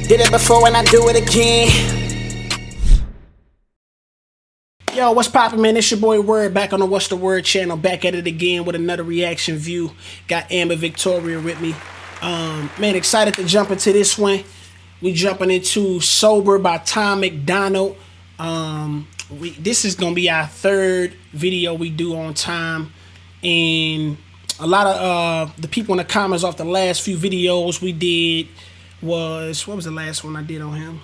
Did it before and I do it again. Yo, what's poppin', man? It's your boy Word back on the What's the Word channel, back at it again with another reaction view. Got Amber Victoria with me. Man, excited to jump into this one. We jumping into Sober by MacDonald. This is gonna be our third video we do on time, and a lot of the people in the comments off the last few videos we did was, what was the last one I did on him?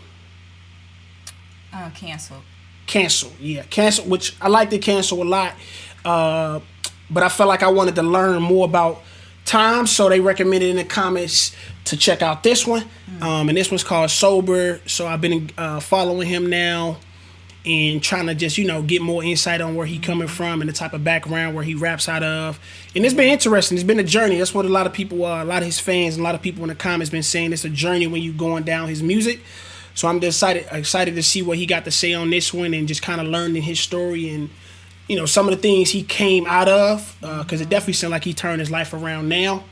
Cancel, yeah, cancel, which I like to cancel a lot, but I felt like I wanted to learn more about time, so they recommended in the comments to check out this one. And this one's called Sober, so I've been following him now and trying to just, you know, get more insight on where he coming from and the type of background where he raps out of. And it's been interesting. It's been a journey. That's what a lot of people, a lot of his fans and a lot of people in the comments been saying. It's a journey when you going down his music. So I'm just excited to see what he got to say on this one and just kind of learning his story and, you know, some of the things he came out of, because it definitely seemed like he turned his life around now.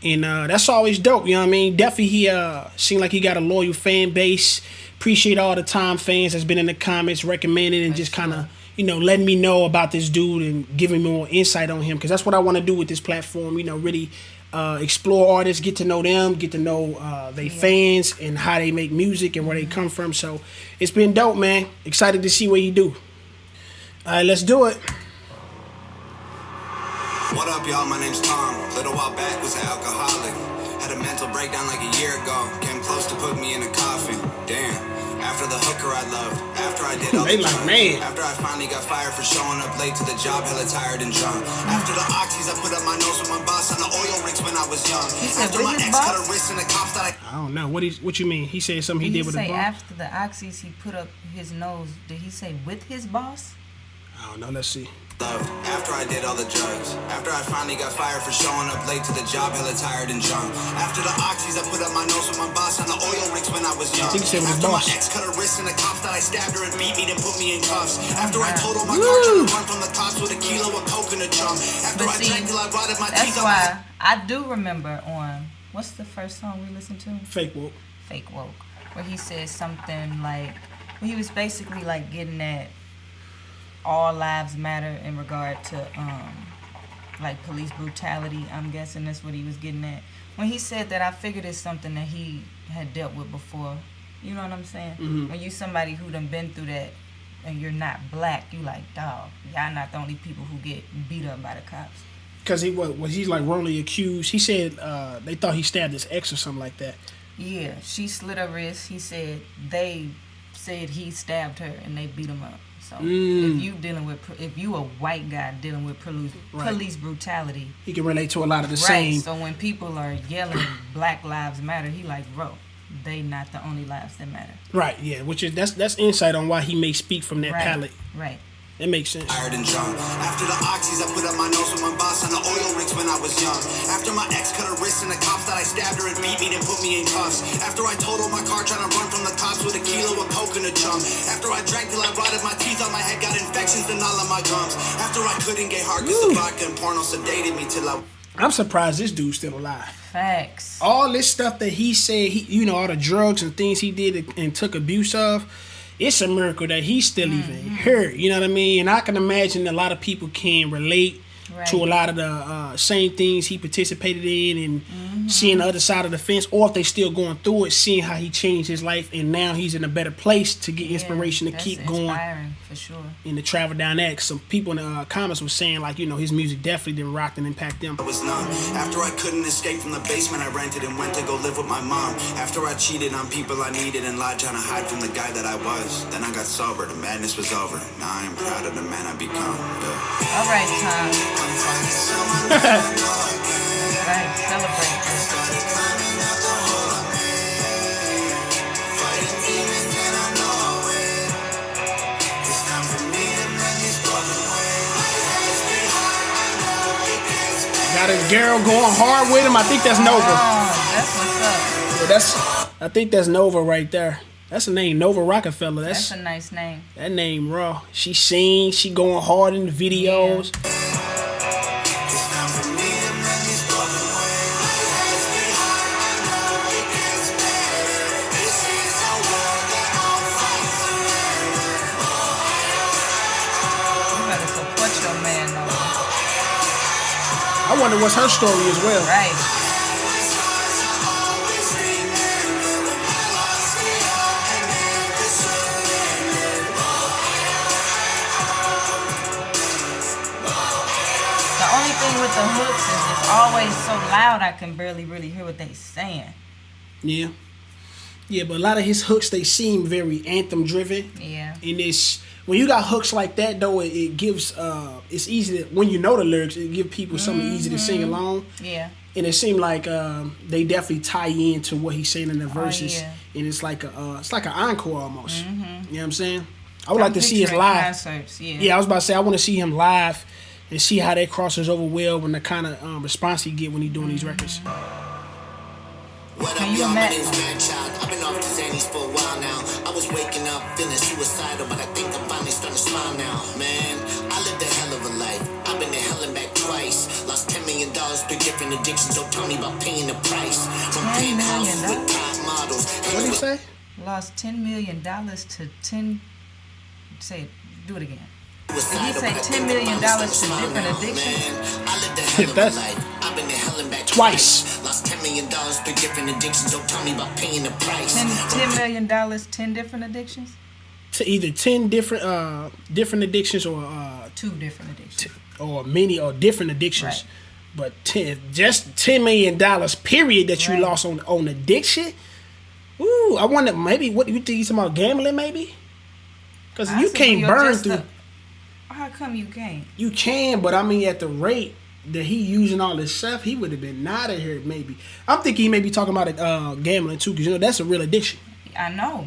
And that's always dope, you know what I mean? Definitely he seemed like he got a loyal fan base. Appreciate all the time fans that's been in the comments recommending and just kind of, you know, letting me know about this dude and giving me more insight on him, because that's what I want to do with this platform, you know, really explore artists, get to know them, get to know they fans and how they make music and where they come from. So it's been dope, man. Excited to see what you do. All right, let's do it. What up, y'all? My name's Tom. Little while back was an alcoholic. Had a mental breakdown like a year ago. Came close to put me in a coffin. Damn. After the hooker I loved. After I did all the drugs. After I finally got fired for showing up late to the job, hella tired and drunk. After the oxys, I put up my nose with my boss on the oil rigs when I was young. After my ex cut a wrist in the cops that I don't know. What you mean? He said something he did with his boss? After the oxys, he put up his nose. Did he say with his boss? I don't know. Let's see. After I did all the drugs. After I finally got fired for showing up late to the job, hella tired and drunk. After the oxys, I put up my nose with my boss on the oil rigs when I was young. After my ex cut a wrist in the cops that I stabbed her and beat me, then put me in cuffs. After I totaled my car trying to run from the cops with a kilo of coke in a drum. After I drank till I rotted my teeth. That's why I do remember on, what's the first song we listened to? Fake Woke. Fake Woke. Where he said something like, well, he was basically like getting at all lives matter in regard to like police brutality. I'm guessing that's what he was getting at. When he said that, I figured it's something that he had dealt with before. You know what I'm saying? When you somebody who done been through that and you're not black, you like, dog, y'all not the only people who get beat up by the cops. Because he's like wrongly accused. He said they thought he stabbed his ex or something like that. Yeah, she slit her wrist. He said they said he stabbed her and they beat him up. So if you a white guy dealing with police brutality, he can relate to a lot of the same. So when people are yelling Black Lives Matter, he like, bro, they not the only lives that matter. Right, yeah, which is that's insight on why he may speak from that palette. Right. It makes sense. Tired and drunk. After the oxys, I put up my nose with my boss on the oil rigs when I was young. After my ex cut a wrist in the cops that I stabbed her and beat me, then put me in cuffs. After I totaled my car trying to run from the cops with a kilo of coke in a drum. After I drank till I rotted my teeth on my head, got infections and all on my gums. After I couldn't get hard because the vodka and porno sedated me till I'm surprised this dude's still alive. Facts. All this stuff that he said, you know, all the drugs and things he did and took abuse of, it's a miracle that he's still even here. You know what I mean? And I can imagine a lot of people can relate to a lot of the same things he participated in and seeing the other side of the fence, or if they still going through it, seeing how he changed his life and now he's in a better place to get inspiration to keep going for sure and to travel down that. Some people in the comments were saying, like, you know, his music definitely didn't rock and impact them. I was numb. After I couldn't escape from the basement I rented and went to go live with my mom. After I cheated on people I needed and lied trying to hide from the guy that I was. Then I got sober, the madness was over. Now I am proud of the man I become. All right, Tom. Right, celebrate. Got his girl going hard with him. I think that's Nova. Oh, that's what's up. Yeah, I think that's Nova right there. That's the name, Nova Rockafeller. That's a nice name. That name raw. She sings, she going hard in the videos. Yeah. wonder what's her story as well. Right. The only thing with the hooks is it's always so loud I can barely really hear what they saying. Yeah. Yeah, but a lot of his hooks, they seem very anthem driven. Yeah. And it's when you got hooks like that though, it gives it's easy to, when you know the lyrics, it give people something easy to sing along. Yeah. And it seemed like they definitely tie into what he's saying in the verses. Yeah. And it's like an encore almost. You know what I'm saying? I would I'm like to see his picturing live. concerts, Yeah, I was about to say I want to see him live and see how that crosses over well when the kind of response he get when he doing these records. What Can up, you y'all? My imagine? name's Madchild. I've been off the Xannies for a while now. I was waking up feeling suicidal, but I think I'm finally starting to smile now. Man, I lived a hell of a life. I've been to hell and back twice. Lost $10 million through different addictions. Don't tell me about paying the price. From $10 million? penthouses with top models. What did he say? Lost $10 million to 10. Say it. Do it again. Did he say $10 million to different addictions? I lived a hell of a life. I've been to hell and back Twice. Lost $10 million through different addictions. Don't tell me about paying the price. $10 million, 10 different addictions? To either 10 different addictions or 2 different addictions. or many or different addictions. Right. But just $10 million period that you Right. lost on addiction. Ooh, I wonder maybe what you think he's talking about, gambling maybe? Because you Possibly, can't or burn just through. How come you can't? You can, but I mean at the rate that he using all this stuff, he would have been out of here maybe. I'm thinking he may be talking about it, gambling too, because you know that's a real addiction. I know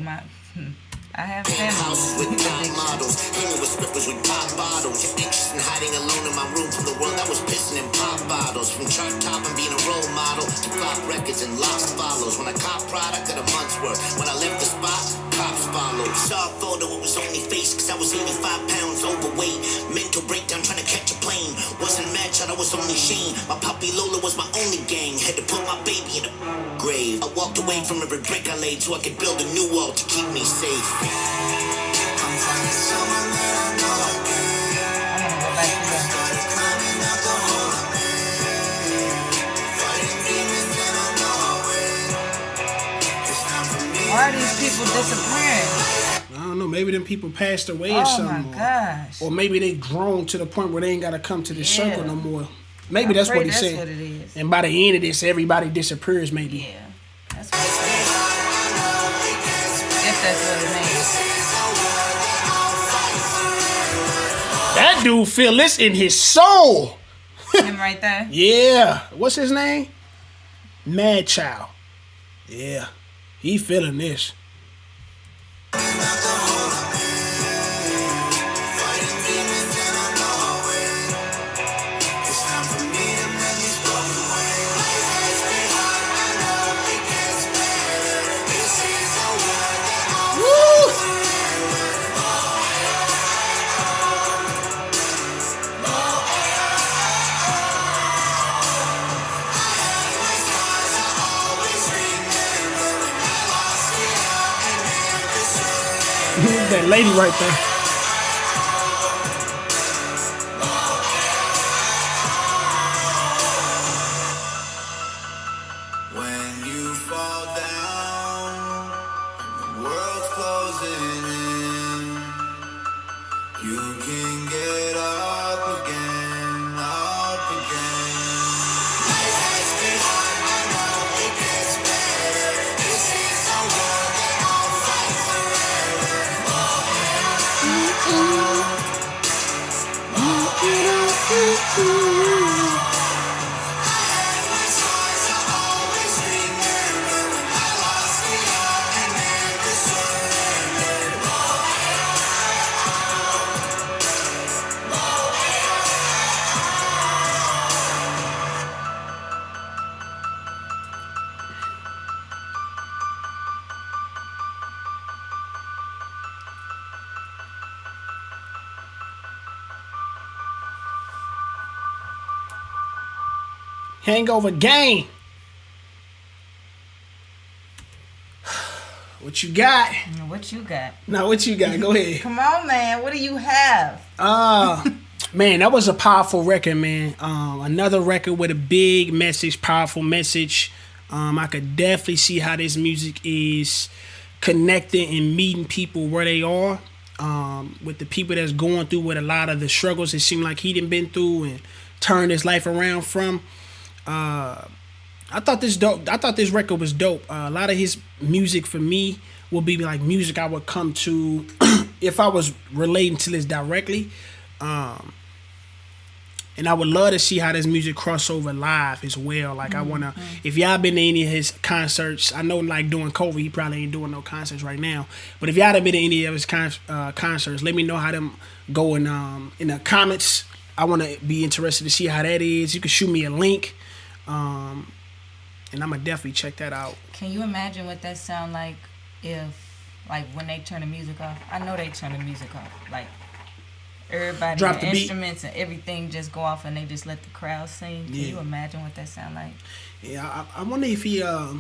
I have Penthouses with family top addiction. models, hanging with strippers with pop bottles. Anxious and hiding alone in my room from the world that was pissing in pop bottles. From chart top and being a role model to flop records and lost follows. When I cop product at a month's worth, when I left the spot, cops followed. Saw a photo, it was only face, cause I was 85 pounds overweight. Mental breakdown trying to catch a plane. Wasn't Madchild, I was only Shane. My puppy Lola was my only gang. Had to put my baby in a grave. I walked away from every brick I laid so I could build a new wall to keep me safe. I wanna go back to that. Why are these people disappearing? I don't know, maybe them people passed away or Oh my something. gosh. Or maybe they grown to the point where they ain't gotta come to this Yeah. circle no more. Maybe I that's pray what he that's said. what it is. And by the end of this, everybody disappears maybe. Yeah, that's what it is. If that's what it means. That dude feel this in his soul. Him right there. Yeah. What's his name? Madchild. Yeah. He feeling this. That lady right there. When you fall down, the world's closing in. You can get up again, up again. Life has been hard, I know it gets better. This is the world that I'll fight Hangovergang. What you got? What you got? Now what you got? Go ahead. Come on, man. What do you have? Man, that was a powerful record, man. Another record with a big message, powerful message. I could definitely see how this music is connecting and meeting people where they are. With the people that's going through with a lot of the struggles it seemed like he done been through and turned his life around from. I thought this record was dope. A lot of his music for me would be like music I would come to if I was relating to this directly. And I would love to see how this music cross over live as well. Like I wanna, if y'all been to any of his concerts, I know like during COVID he probably ain't doing no concerts right now. But if y'all have been to any of his concerts, let me know how them go in the comments. I want to be interested to see how that is. You can shoot me a link, and I'm gonna definitely check that out. Can you imagine what that sound like if, like, when they turn the music off? I know they turn the music off, like. Everybody, drop the the instruments and everything just go off and they just let the crowd sing. Can you imagine what that sound like? Yeah, I wonder if he I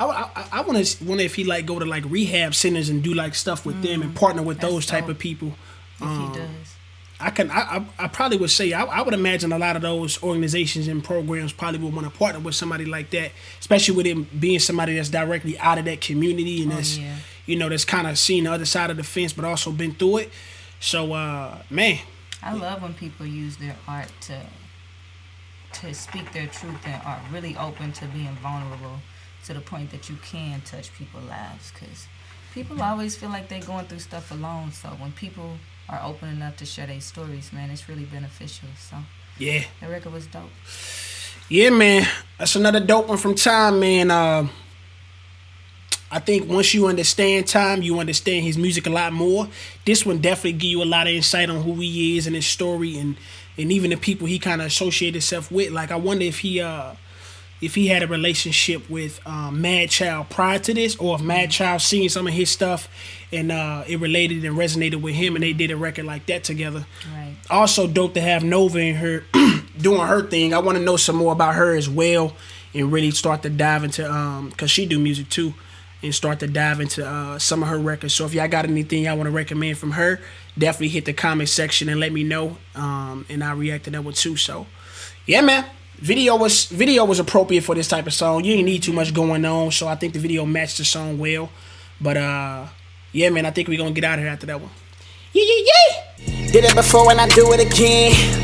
wonder if he like go to like rehab centers and do like stuff with them and partner with those type of people. If he does. I probably would say I would imagine a lot of those organizations and programs probably would want to partner with somebody like that, especially with him being somebody that's directly out of that community and that's that's kind of seen the other side of the fence but also been through it. So, man. I love when people use their art to speak their truth and are really open to being vulnerable to the point that you can touch people's lives. Because people always feel like they're going through stuff alone. So when people are open enough to share their stories, man, it's really beneficial. So, yeah. The record was dope. Yeah, man. That's another dope one from Time, man. I think once you understand Time, you understand his music a lot more. This one definitely give you a lot of insight on who he is and his story and even the people he kind of associated himself with. Like, I wonder if he had a relationship with Madchild prior to this, or if Madchild seen some of his stuff and it related and resonated with him and they did a record like that together. Right. Also dope to have Nova in her doing her thing. I want to know some more about her as well and really start to dive into, because she do music too, and start to dive into some of her records. So if y'all got anything y'all want to recommend from her, definitely hit the comment section and let me know. And I'll react to that one too. So yeah, man. Video was appropriate for this type of song. You ain't need too much going on, so I think the video matched the song well. But yeah, man, I think we're gonna get out of here after that one. Yeah. Did it before and I do it again.